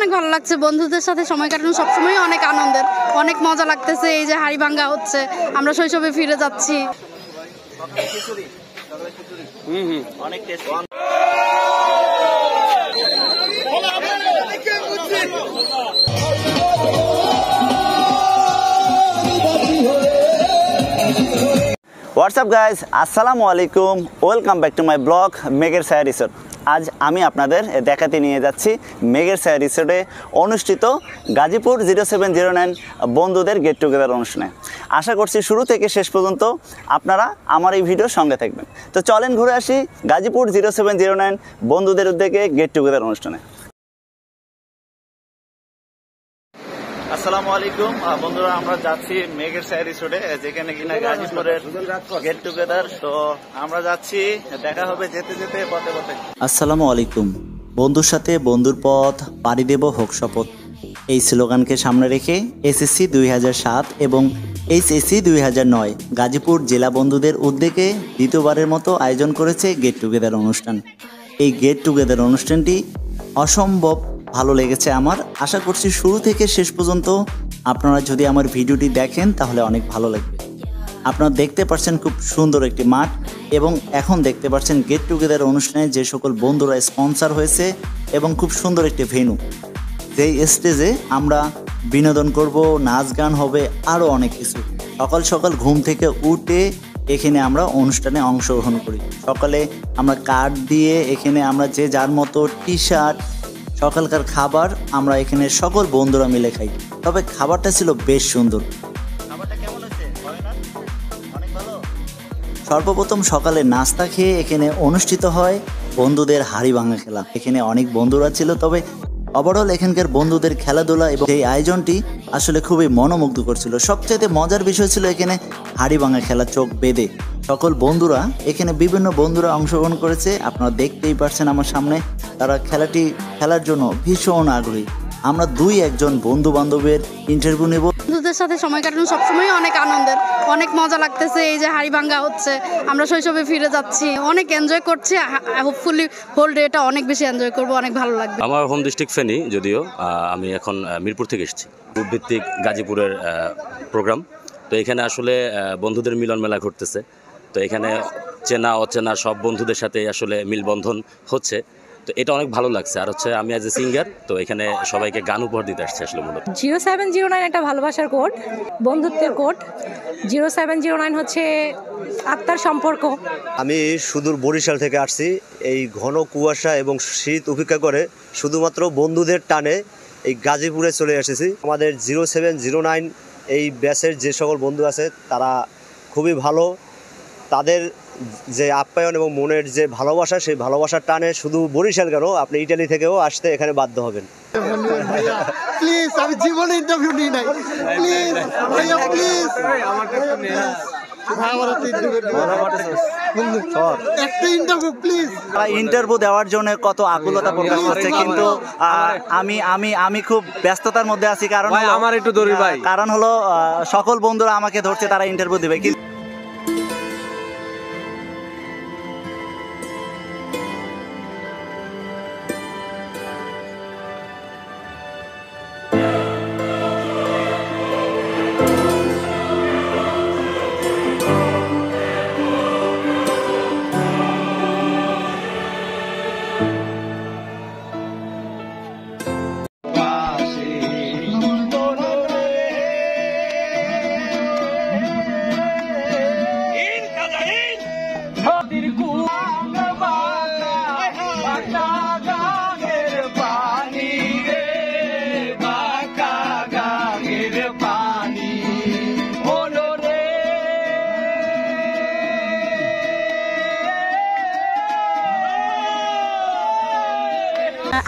অনেক ভালো লাগছে, বন্ধুদের সাথে সময় কাটানো সবসময় অনেক আনন্দের, অনেক মজা লাগতেছে। এই যে হাড়ি ভাঙ্গা হচ্ছে, আমরা শৈশবে ফিরে যাচ্ছি। অনেক টেস্টি। হোয়াটসঅ্যাপ গাইজ, আসসালামু আলাইকুম, welcome back to my blog মেঘের ছায়া রিসোর্ট। আজ আমি আপনাদের দেখাতে নিয়ে যাচ্ছি মেঘের ছায়া রিসোর্টে অনুষ্ঠিত গাজীপুর 0709 বন্ধুদের গেট টুগেদার অনুষ্ঠানে। আশা করছি শুরু থেকে শেষ পর্যন্ত আপনারা আমার এই ভিডিওর সঙ্গে থাকবেন। তো চলেন ঘুরে আসি গাজীপুর 0709 বন্ধুদের উদ্যোগে গেট টুগেদার অনুষ্ঠানে। আসসালামু আলাইকুম বন্ধুরা, আমরা যাচ্ছি মেঘের ছায়া রিসোর্টে, যেখানে কিনা গাজীপুরের গেট টুগেদার। তো আমরা যাচ্ছি, দেখা হবে যেতে যেতে পথে পথে। আসসালামু আলাইকুম। বন্ধুর সাথে বন্ধুর পথ পাড়ি দেব হোক শপথ, এই স্লোগানকে সামনে রেখে এসএসসি 2007 এবং এইচএসসি 2009 গাজীপুর জেলা বন্ধুদের উদ্যোগে দ্বিতীয়বারের মতো আয়োজন করেছে গেট টুগেদার অনুষ্ঠান। এই গেট টুগেদার অনুষ্ঠানটি অসম্ভব ভালো লেগেছে আমার। আশা করছি শুরু থেকে শেষ পর্যন্ত আপনারা যদি আমার ভিডিওটি দেখেন তাহলে অনেক ভালো লাগবে। আপনারা দেখতে পাচ্ছেন খুব সুন্দর একটি মাঠ, এবং এখন দেখতে পাচ্ছেন গেট টুগেদার অনুষ্ঠানে যে সকল বন্ধুরা স্পন্সর হয়েছে এবং খুব সুন্দর একটি ভেন্যু, যেই স্টেজে আমরা বিনোদন করব, নাচ গান হবে, আরও অনেক কিছু। সকাল সকাল ঘুম থেকে উঠে এখানে আমরা অনুষ্ঠানে অংশগ্রহণ করি। সকালে আমরা কার্ড দিয়ে এখানে আমরা যে যার মতো টি শার্ট, সকালকার খাবার আমরা এখানে সকল বন্ধুরা মিলে খাই। তবে খাবারটা ছিল বেশ সুন্দর। সর্বপ্রথম সকালে নাস্তা খেয়ে এখানে অনুষ্ঠিত হয় বন্ধুদের হাড়ি ভাঙা খেলা। এখানে অনেক বন্ধুরা ছিল, তবে ওভারঅল এখানকার বন্ধুদের খেলাধুলা এবং এই আয়োজনটি আসলে খুবই মনোমুগ্ধকর ছিল। সবচেয়ে মজার বিষয় ছিল এখানে হাড়ি ভাঙা খেলা চোখ বেঁধে সকল বন্ধুরা, এখানে বিভিন্ন বন্ধুরা অংশগ্রহণ করেছে। আপনারা দেখতেই পাচ্ছেন আমার সামনে, তারা খেলাটি খেলার জন্য ভীষণ আগ্রহী। আমরা একজন বন্ধু বান্ধবের ইন্টারভিউ নেব। বন্ধুদের সাথে সময় কাটানো সবসময় অনেক আনন্দের, অনেক মজা লাগতেছে। এই যে হাড়ি ভাঙ্গা হচ্ছে, আমরা শৈশবে ফিরে যাচ্ছি, অনেক এনজয় করছি। হোপফুলি হোল ডেটা অনেক বেশি এনজয় করবো, অনেক ভালো লাগবে। আমার হোম ডিস্ট্রিক্ট ফেনী, যদিও আমি এখন মিরপুর থেকে এসেছি। গ্রুপ ভিত্তিক গাজীপুরের প্রোগ্রাম। তো এখানে আসলে বন্ধুদের মিলন মেলা ঘটতেছে। তো এখানে চেনা অচেনা সব বন্ধুদের সাথে আসলে মিলবন্ধন হচ্ছে। তো এটা অনেক ভালো লাগছে। আর হচ্ছে আমি অ্যাজ এ সিঙ্গার, তো এখানে সবাইকে গান উপহার দিতে আসছি আসলে মূলত। 0709 একটা ভালোবাসার কোড, বন্ধুত্বের কোড। 0709 হচ্ছে আত্মার সম্পর্ক। আমি সুদূর বরিশাল থেকে আসছি, এই ঘন কুয়াশা এবং শীত উপেক্ষা করে শুধুমাত্র বন্ধুদের টানে এই গাজীপুরে চলে এসেছি। আমাদের 0709 এই ব্যাচের যে সকল বন্ধু আছে তারা খুবই ভালো। তাদের যে আপ্যায়ন এবং মনের যে ভালোবাসা, সেই ভালোবাসার টানে শুধু বরিশাল কেন, আপনি ইটালি থেকেও আসতে এখানে বাধ্য হবেন। প্লিজ, আমি জীবনে ইন্টারভিউ নিই নাই, প্লিজ ভাইয়া, প্লিজ ইন্টারভিউ দেওয়ার জন্য কত আকুলতা প্রকাশ করছে, কিন্তু আমি খুব ব্যস্ততার মধ্যে আছি। কারণ আমার একটু দৌড়ি ভাই, কারণ হলো সকল বন্ধুরা আমাকে ধরছে, তারা ইন্টারভিউ দিবে।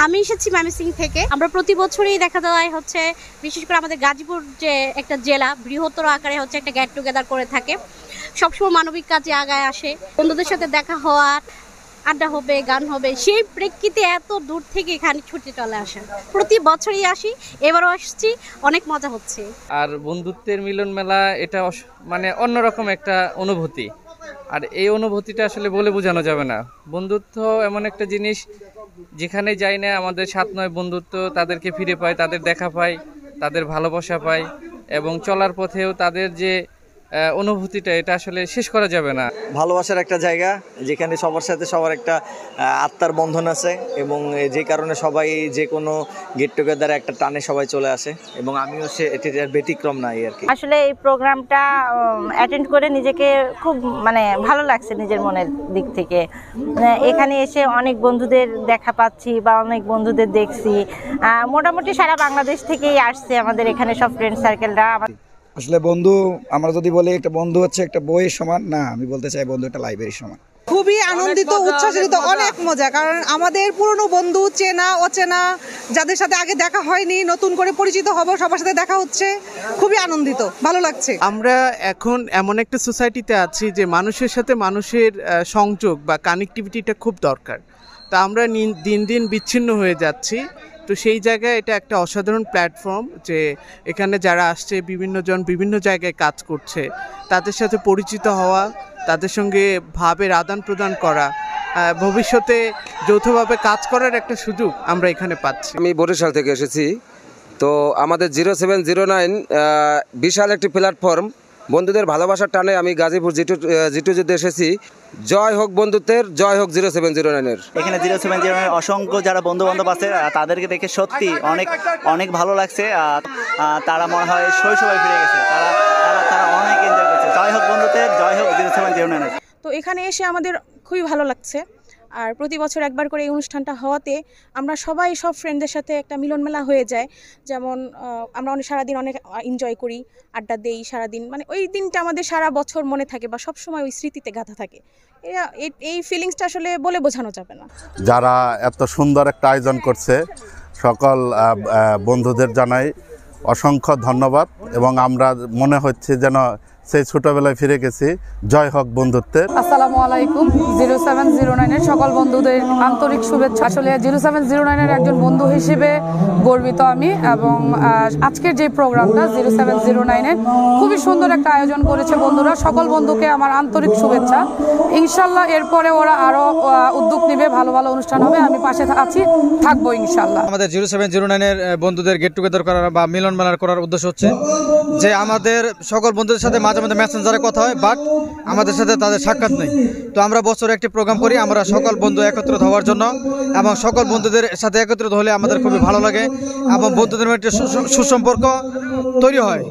আমি এসেছি ময়মনসিংহ থেকে। আমরা প্রতি বছরই দেখা যায় হচ্ছে, বিশেষ করে আমাদের গাজীপুর যে একটা জেলা, বৃহত্তর আকারে হচ্ছে একটা গেট টুগেদার করে থাকে। সবসময় মানবিক কাজে আগায় আসে, বন্ধুদের সাথে দেখা হওয়ার, আড্ডা হবে, গান হবে, সেই প্রেক্ষিতে এত দূর থেকে এখানে ছুটে চলে আসে। প্রতি বছরই আসি, এবারও আসছি, অনেক মজা হচ্ছে। আর বন্ধুত্বের মিলন মেলা এটা মানে অন্যরকম একটা অনুভূতি। আর এই অনুভূতিটা আসলে বলে বোঝানো যাবে না। বন্ধুত্ব এমন একটা জিনিস যেখানে যাই না আমাদের 7-9 বন্ধুত্ব তাদেরকে ফিরে পাই, তাদের দেখা পাই, তাদের ভালোবাসা পাই এবং চলার পথেও তাদের যে অনুভূতিটা এটা আসলে শেষ করা যাবে না। ভালোবাসার একটা জায়গা যেখানে সবার সাথে সবার একটা আত্মার বন্ধন আছে এবং যে কারণে সবাই যে কোনো গেট টুগেদারে একটা টানে সবাই চলে আসে এবং আমিও সে এটার ব্যতিক্রম নাই আর কি। আসলে এই প্রোগ্রামটা অ্যাটেন্ড করে নিজেকে খুব মানে ভালো লাগছে নিজের মনের দিক থেকে। এখানে এসে অনেক বন্ধুদের দেখা পাচ্ছি বা অনেক বন্ধুদের দেখছি, মোটামুটি সারা বাংলাদেশ থেকেই আসছে আমাদের এখানে সব ফ্রেন্ড সার্কেলরা। আসলে বন্ধু আমরা যদি বলি একটা বন্ধু হচ্ছে একটা বইয়ের সমান, না আমি বলতে চাই বন্ধু একটা লাইব্রেরির সমান। খুবই আনন্দিত, উচ্ছ্বাসিত, অনেক মজা, কারণ আমাদের পুরনো বন্ধু চেনা অচেনা যাদের সাথে আগে দেখা হয়নি নতুন করে পরিচিত হব, সবার সাথে দেখা হচ্ছে, খুবই আনন্দিত, ভালো লাগছে। আমরা এখন এমন একটা সোসাইটিতে আছি যে মানুষের সাথে মানুষের সংযোগ বা কানেক্টিভিটিটা খুব দরকার। তা আমরা দিন দিন বিচ্ছিন্ন হয়ে যাচ্ছি। তো সেই জায়গায় এটা একটা অসাধারণ প্ল্যাটফর্ম যে এখানে যারা আসছে বিভিন্নজন বিভিন্ন জায়গায় কাজ করছে, তাদের সাথে পরিচিত হওয়া, তাদের সঙ্গে ভাবের আদান প্রদান করা, ভবিষ্যতে যৌথভাবে কাজ করার একটা সুযোগ আমরা এখানে পাচ্ছি। আমি বরিশাল থেকে এসেছি, তো আমাদের 0709 বিশাল একটি প্ল্যাটফর্ম। বন্ধুদের ভালোবাসার টানে আমি গাজীপুর জিটুতে এসেছি। জয় হোক বন্ধুত্বের, জয় হোক 0709-এর। এখানে 0709 অসংখ্য যারা বন্ধু বান্ধব আছে তাদেরকে দেখে সত্যি অনেক অনেক ভালো লাগছে। তারা মনে হয় শৈশবে ফিরে গেছে, তারা অনেক এনজয় করছে। জয় হোক বন্ধুত্বের, জয় হোক 0709-এর। তো এখানে এসে আমাদের খুবই ভালো লাগছে। আর প্রতি বছর একবার করে এই অনুষ্ঠানটা হওয়াতে আমরা সবাই সব ফ্রেন্ডদের সাথে একটা মিলন মেলা হয়ে যায়। যেমন আমরা সারাদিন অনেক এনজয় করি, আড্ডা দেই সারাদিন, মানে ওই দিনটা আমাদের সারা বছর মনে থাকে বা সবসময় ওই স্মৃতিতে গাঁথা থাকে। এই ফিলিংসটা আসলে বলে বোঝানো যাবে না। যারা এত সুন্দর একটা আয়োজন করছে সকল বন্ধুদের জানাই অসংখ্য ধন্যবাদ এবং আমরা মনে হচ্ছে যেন সেই ছোটবেলায় ফিরে গেছি। জয় হোক বন্ধুত্বের। আসসালামু আলাইকুম। 0709-এর সকল বন্ধুদের আন্তরিক শুভেচ্ছা। আসলে 0709-এর একজন বন্ধু হিসেবে গর্বিত আমি এবং আজকের যে প্রোগ্রামটা 0709-এর খুবই সুন্দর একটা আয়োজন করেছে বন্ধুরা। সকল বন্ধুকে আমার আন্তরিক শুভেচ্ছা। ইনশাল্লাহ এরপরে ওরা আরও উদ্যোগ নেবে, ভালো ভালো অনুষ্ঠান হবে, আমি পাশে থাকবো ইনশাল্লাহ। আমাদের 0709-এর বন্ধুদের গেট টুগেদার করার বা মিলন মেলার করার উদ্দেশ্য হচ্ছে যে আমাদের সকল বন্ধুদের সাথে মাঝে মাঝে মেসেঞ্জারে কথা হয়, বাট আমাদের সাথে তাদের সাক্ষাৎ নেই। তো আমরা বছরে একটি প্রোগ্রাম করি, আমরা সকল বন্ধু একত্রিত হওয়ার জন্য এবং সকল বন্ধুদের সাথে একত্রিত হলে আমাদের খুবই ভালো লাগে এবং বন্ধুদের মধ্যে সুসম্পর্ক তৈরি হয়।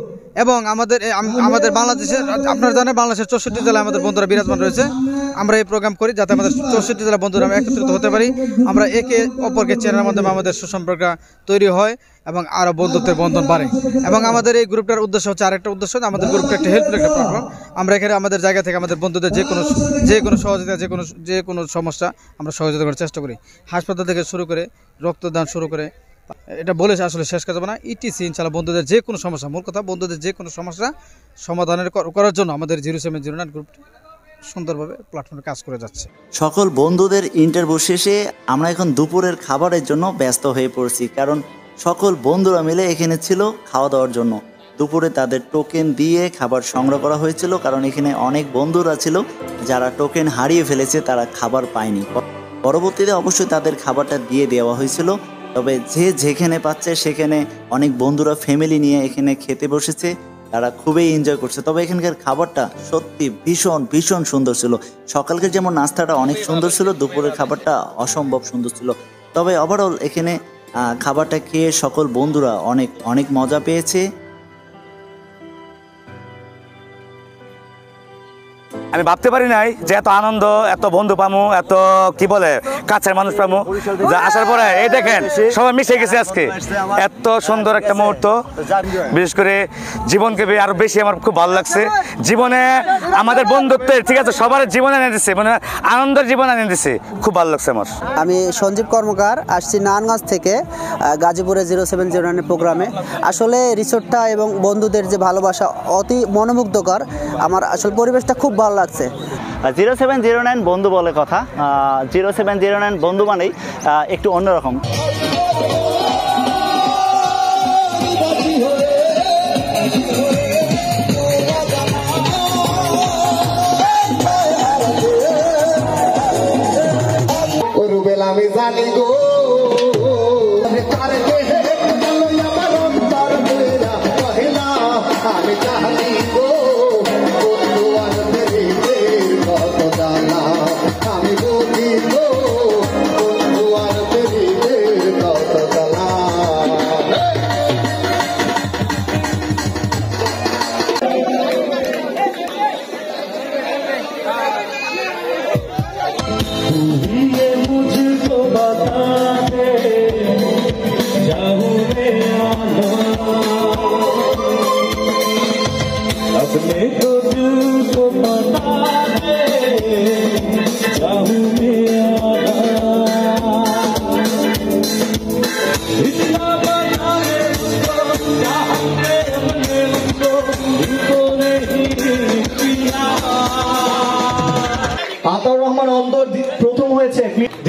এবং আমাদের বাংলাদেশের, আপনারা জানেন বাংলাদেশের 64 জেলায় আমাদের বন্ধুরা বিরাজমান রয়েছে। আমরা এই প্রোগ্রাম করি যাতে আমাদের 64 জেলার বন্ধুরা একত্রিত হতে পারি, আমরা একে অপরকে চেনার মাধ্যমে আমাদের সুসম্পর্ক তৈরি হয় এবং আরও বন্ধুত্বের বন্ধন বাড়ে। এবং আমাদের এই গ্রুপটার উদ্দেশ্য হচ্ছে আরেকটা উদ্দেশ্য, আমাদের গ্রুপটা একটা হেল্পফুল একটা প্ল্যাটফর্ম। আমরা এখানে আমাদের জায়গা থেকে আমাদের বন্ধুদের যে কোনো সহযোগিতা, যে কোনো সমস্যা আমরা সহযোগিতা করার চেষ্টা করি। হাসপাতাল থেকে শুরু করে রক্তদান শুরু করে, এটা বলে আসলে শেষ করা যাবে না। ইটিসি ইনশাআল্লাহ বন্ধুদের যে কোনো সমস্যা, মূল কথা বন্ধুদের যে কোনো সমস্যা সমাধানের করার জন্য আমাদের 0709 গ্রুপটি সুন্দরভাবে প্ল্যাটফর্মে কাজ করে যাচ্ছে। সকল বন্ধুদের ইন্টারভিউ শেষে আমরা এখন দুপুরের খাবারের জন্য ব্যস্ত হয়ে পড়ছি, কারণ সকল বন্ধুরা মিলে এখানে ছিল খাওয়া দাওয়ার জন্য। দুপুরে তাদের টোকেন দিয়ে খাবার সংগ্রহ করা হয়েছিল, কারণ এখানে অনেক বন্ধুরা ছিল যারা টোকেন হারিয়ে ফেলেছে, তারা খাবার পায়নি। পরবর্তীতে অবশ্যই তাদের খাবারটা দিয়ে দেওয়া হয়েছিল। তবে যে যেখানে পাচ্ছে সেখানে অনেক বন্ধুরা ফ্যামিলি নিয়ে এখানে খেতে বসেছে, তারা খুবই এনজয় করছে। তবে এখানকার খাবারটা সত্যি ভীষণ ভীষণ সুন্দর ছিল। সকালকে যেমন নাস্তাটা অনেক সুন্দর ছিল, দুপুরের খাবারটা অসম্ভব সুন্দর ছিল। তবে ওভারঅল এখানে খাবারটা খেয়ে সকল বন্ধুরা অনেক অনেক মজা পেয়েছে। আমি ভাবতে পারি নাই যে এত আনন্দ, এত বন্ধু পামু, এত কি বলে কাছের মানুষ পামু। যা আসার পরে এই দেখেন সবাই মিশে গেছে আজকে, এত সুন্দর একটা মুহূর্ত। বিশেষ করে জীবনকে আরো বেশি আমার খুব ভালো লাগছে। জীবনে আমাদের বন্ধুত্বের, ঠিক আছে, সবার জীবনে এনে দিচ্ছে, মানে আনন্দের জীবন এনে দিচ্ছে, খুব ভালো লাগছে আমার। আমি সঞ্জীব কর্মকার, আসছি নারায়ণগঞ্জ থেকে গাজীপুরে 0709 প্রোগ্রামে। আসলে রিসোর্টটা এবং বন্ধুদের যে ভালোবাসা অতি মনোমুগ্ধকর। আমার আসলে পরিবেশটা খুব ভালো লাগছে। 0709 বন্ধু বলে কথা, 0709 বন্ধু মানেই একটু অন্যরকম। আমি জানি গো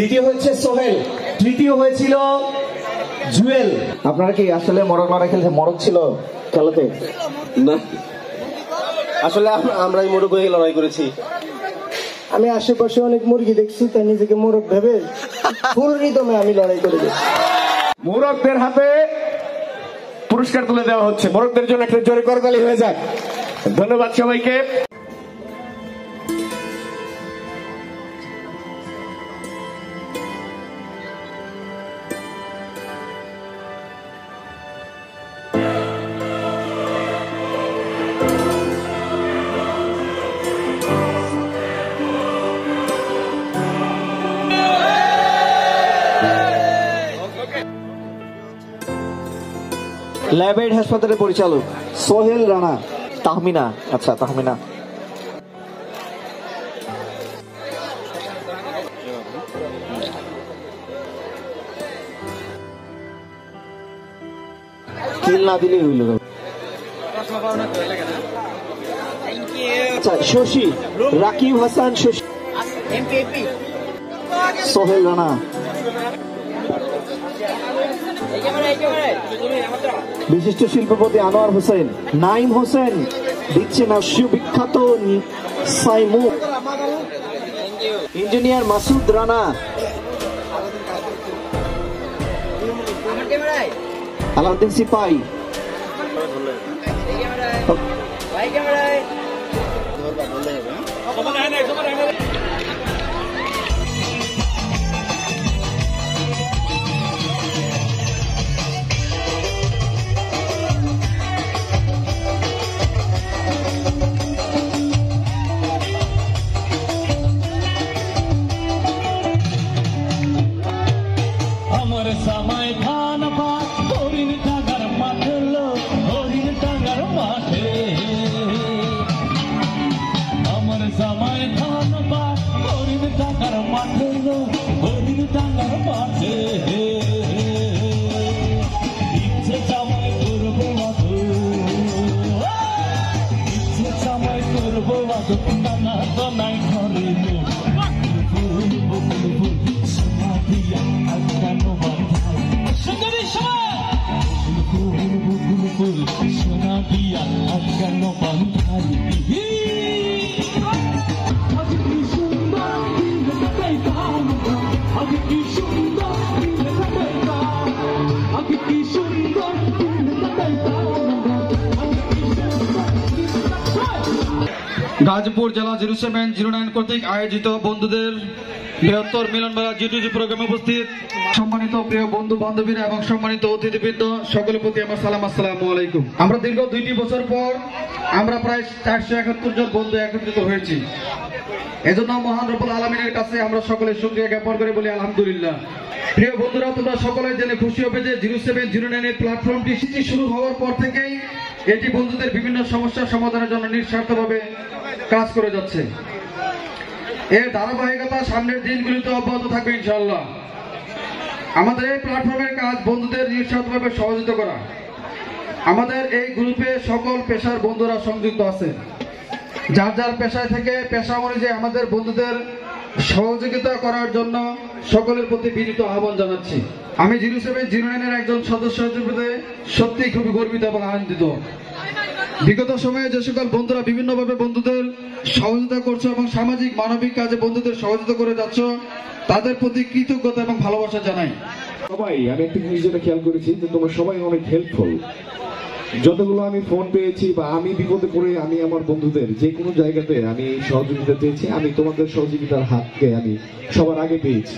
দ্বিতীয় হয়েছে সোহেল, তৃতীয় হয়েছিল জুয়েল। আপনারা কি আসলে মোরগ লড়াই খেলতে মোরগ ছিল খেলাতে? না, আসলে আমরাই মোরগ হয়ে লড়াই করেছি। আমি আশেপাশে অনেক মুরগি দেখছি, তাই নিজেকে মোরগ ভেবে ফুল রিদমে আমি লড়াই করে দিচ্ছি। মোরগদের হাতে পুরস্কার তুলে দেওয়া হচ্ছে। মোরগদের জন্য একটা জোরে করতালি হয়ে যাক। ধন্যবাদ সবাইকে। ল্যাবেড হাসপাতালের পরিচালক সোহেল রানা, তাহমিনা। আচ্ছা, তাহমিনা। কিল না দিলেই হইল। আচ্ছা, শশী, রাকিব হাসান শশী, সোহেল রানা। বিশিষ্ট শিল্পপতি আনোয়ার হোসেন, নাইম হোসেন দিচ্ছে না সুবিখ্যাত সাইমু, ইঞ্জিনিয়ার মাসুদ রানা, আলাউদ্দিন সিপাই, গাজীপুর জেলা 0709 কর্তৃক আয়োজিত বন্ধুদের বৃহত্তর মিলন মেলা G2G প্রোগ্রামে উপস্থিত সম্মানিত প্রিয় বন্ধু বান্ধবীরা এবং সম্মানিত অতিথিবৃন্দ, সকলের প্রতি আমার সালাম, আসসালামু আলাইকুম। আমরা দীর্ঘ 2টি বছর পর আমরা প্রায় 471 জন বন্ধু একত্রিত হয়েছি। এজন্য মহান রব্বুল আলামিনের কাছে আমরা সকলে শুকরিয়া জ্ঞাপন করে বলি আলহামদুলিল্লাহ। প্রিয় বন্ধুরা, তোমরা সকলে জেনে খুশি হবে যে 0709 এর প্ল্যাটফর্মটি শুরু হওয়ার পর থেকেই এটি বন্ধুদের বিভিন্ন সমস্যার সমাধানের জন্য নিঃস্বার্থভাবে কাজ করে যাচ্ছে। এর ধারাবাহিকতা সামনের দিনগুলিতে অব্যাহত থাকবে ইনশাআল্লাহ। আমাদের এই প্ল্যাটফর্মের কাজ বন্ধুদের নিঃস্বার্থভাবে সহযোগিতা করা। আমাদের এই গ্রুপে সকল পেশার বন্ধুরা সংযুক্ত আছে। যার যার পেশায় থেকে পেশা অনুযায়ী আমাদের বন্ধুদের সহযোগিতা করার জন্য সকলের প্রতি বিনীত আহ্বান জানাচ্ছি। আমি 0709 এর একজন সদস্য হিসেবে সত্যি খুবই গর্বিত এবং আনন্দিত। বিগত সময়ে যে সকল বন্ধুরা বিভিন্নভাবে বন্ধুদের সহযোগিতা করছো এবং সামাজিক মানবিক কাজে বন্ধুদের সহযোগিতা করে যাচ্ছ, তাদের প্রতি কৃতজ্ঞতা এবং ভালোবাসা জানাই। সবাই, আমি একটা জিনিস যেটা খেয়াল করেছি যে তোমরা সবাই অনেক হেল্পফুল। যতগুলো আমি ফোন পেয়েছি বা আমি বিপদে পড়ে আমি আমার বন্ধুদের যে কোনো জায়গাতে আমি সহযোগিতা পেয়েছি, আমি তোমাদের সহযোগিতার হাতকে আমি সবার আগে পেয়েছি।